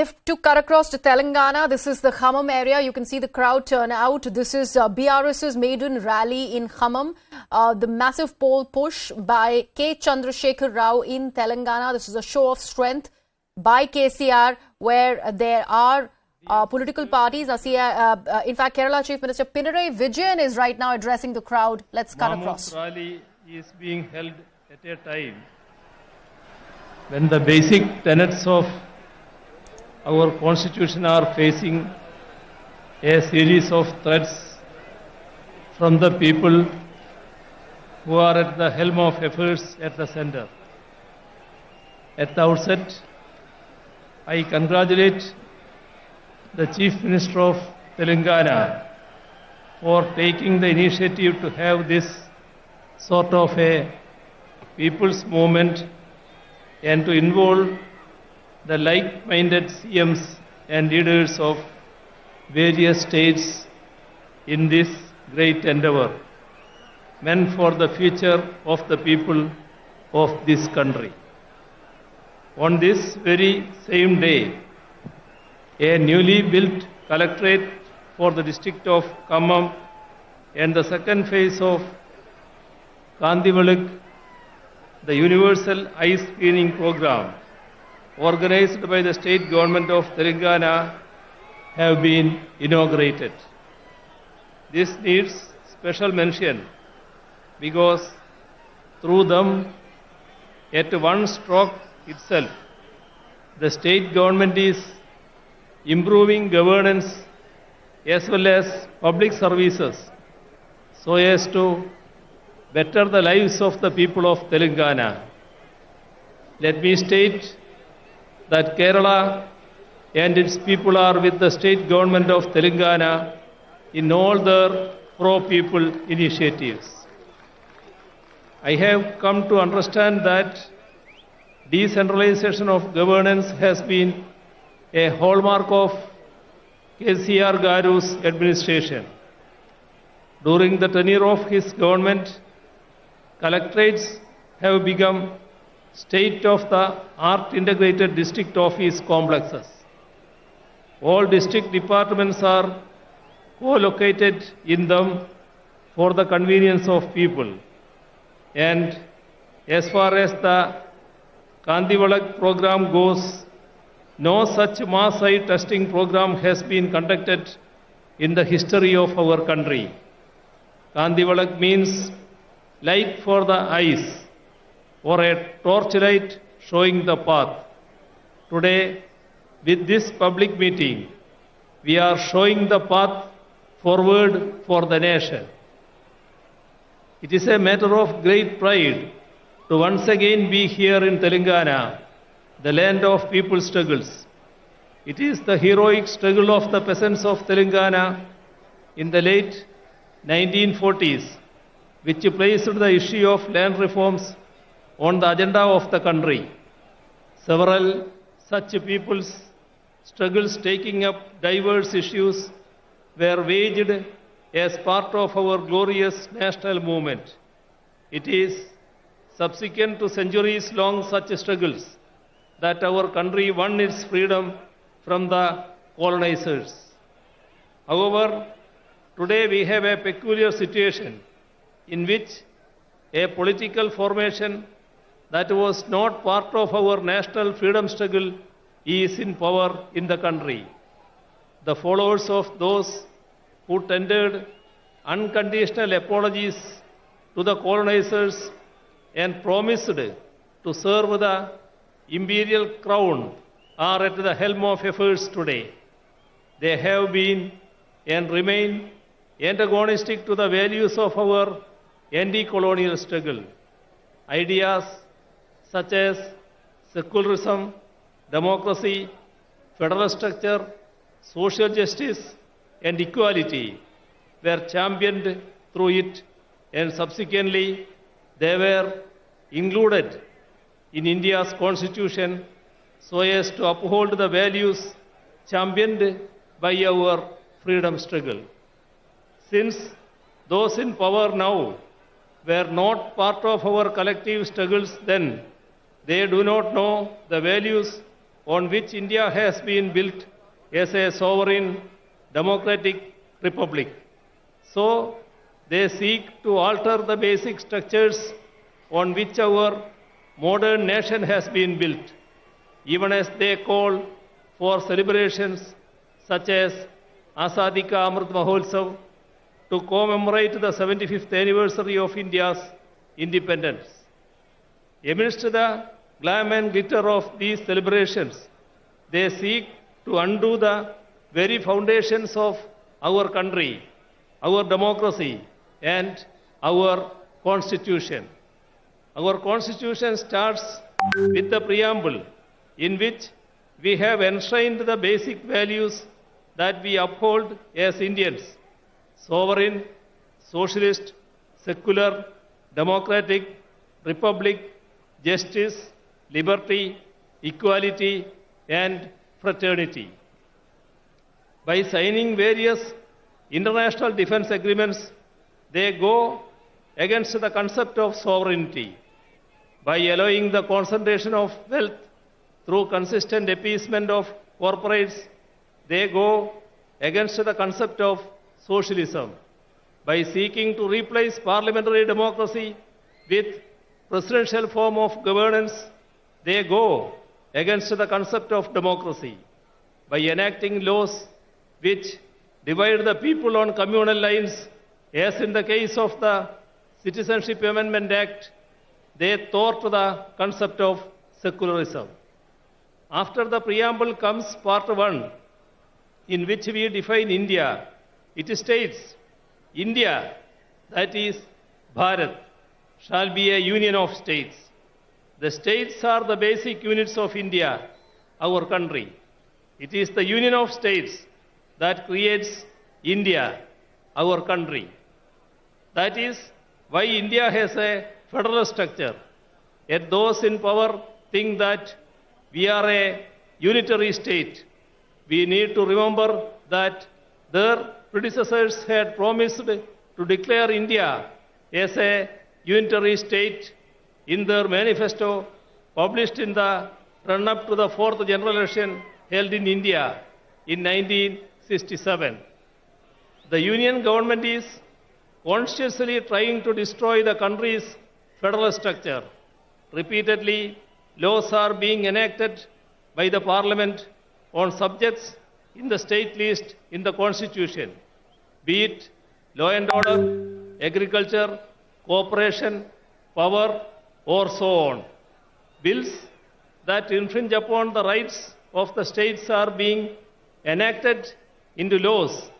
To cut across to Telangana, this is the Khammam area. You can see the crowd turn out. This is BRS's maiden rally in Khammam. The massive poll push by K. Chandrasekhar Rao in Telangana. This is a show of strength by KCR, where there are political parties. In fact, Kerala Chief Minister Pinarayi Vijayan is right now addressing the crowd. Let's cut across. Rally is being held at a time when the basic tenets of our constitution are facing a series of threats from the people who are at the helm of affairs at the center. At the outset, I congratulate the Chief Minister of Telangana for taking the initiative to have this sort of a people's movement and to involve the like-minded CMs and leaders of various states in this great endeavor, meant for the future of the people of this country. On this very same day, a newly built collectorate for the district of Khammam and the second phase of Kandivalak, the universal eye screening program organized by the state government of Telangana, have been inaugurated. This needs special mention because through them, at one stroke itself, the state government is improving governance as well as public services so as to better the lives of the people of Telangana. Let me state that Kerala and its people are with the state government of Telangana in all their pro-people initiatives. I have come to understand that decentralization of governance has been a hallmark of KCR Garu's administration. During the tenure of his government, collectorates have become state-of-the-art integrated district office complexes. All district departments are co-located in them for the convenience of people. And as far as the Kandivalak program goes, no such mass eye testing program has been conducted in the history of our country. Kandivalak means light for the eyes, or a torchlight showing the path. Today, with this public meeting, we are showing the path forward for the nation. It is a matter of great pride to once again be here in Telangana, the land of people's struggles. It is the heroic struggle of the peasants of Telangana in the late 1940s, which placed the issue of land reforms on the agenda of the country. Several such people's struggles taking up diverse issues were waged as part of our glorious national movement. It is subsequent to centuries-long such struggles that our country won its freedom from the colonizers. However, today we have a peculiar situation in which a political formation that was not part of our national freedom struggle is in power in the country. The followers of those who tendered unconditional apologies to the colonizers and promised to serve the imperial crown are at the helm of affairs today. They have been and remain antagonistic to the values of our anti-colonial struggle. Ideas such as secularism, democracy, federal structure, social justice, and equality were championed through it, and subsequently they were included in India's constitution so as to uphold the values championed by our freedom struggle. Since those in power now were not part of our collective struggles then, they do not know the values on which India has been built as a sovereign democratic republic. So, they seek to alter the basic structures on which our modern nation has been built, even as they call for celebrations such as Azadi Ka Amrit Mahotsav to commemorate the 75th anniversary of India's independence. Amidst the glam and glitter of these celebrations, they seek to undo the very foundations of our country, our democracy, and our constitution. Our constitution starts with the preamble, in which we have enshrined the basic values that we uphold as Indians: sovereign, socialist, secular, democratic, republic, justice, liberty, equality, and fraternity. By signing various international defense agreements, they go against the concept of sovereignty. By allowing the concentration of wealth through consistent appeasement of corporates, they go against the concept of socialism. By seeking to replace parliamentary democracy with presidential form of governance, they go against the concept of democracy. By enacting laws which divide the people on communal lines, as in the case of the Citizenship Amendment Act, they thwart the concept of secularism. After the preamble comes part 1, in which we define India. It states, India, that is Bharat, shall be a union of states. The states are the basic units of India, our country. It is the union of states that creates India, our country. That is why India has a federal structure. Yet those in power think that we are a unitary state. We need to remember that their predecessors had promised to declare India as a unitary state in their manifesto published in the run-up to the 4th general election held in India in 1967. The union government is consciously trying to destroy the country's federal structure. Repeatedly, laws are being enacted by the parliament on subjects in the state list in the constitution, be it law and order, agriculture, cooperation, power, or so on. Bills that infringe upon the rights of the states are being enacted into laws,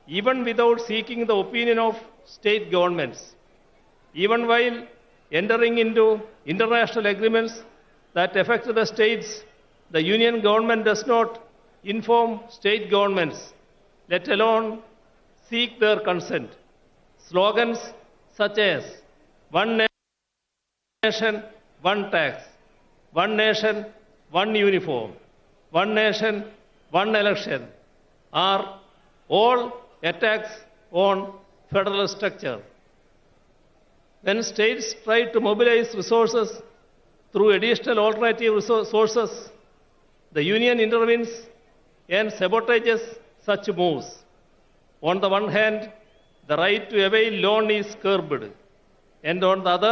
even without seeking the opinion of state governments. Even while entering into international agreements that affect the states, the union government does not inform state governments, let alone seek their consent. Slogans such as one nation, one tax, one nation, one uniform, one nation, one election are all attacks on federal structure. When states try to mobilize resources through additional alternative sources, the union intervenes and sabotages such moves. On the one hand, the right to avail loan is curbed, and on the other,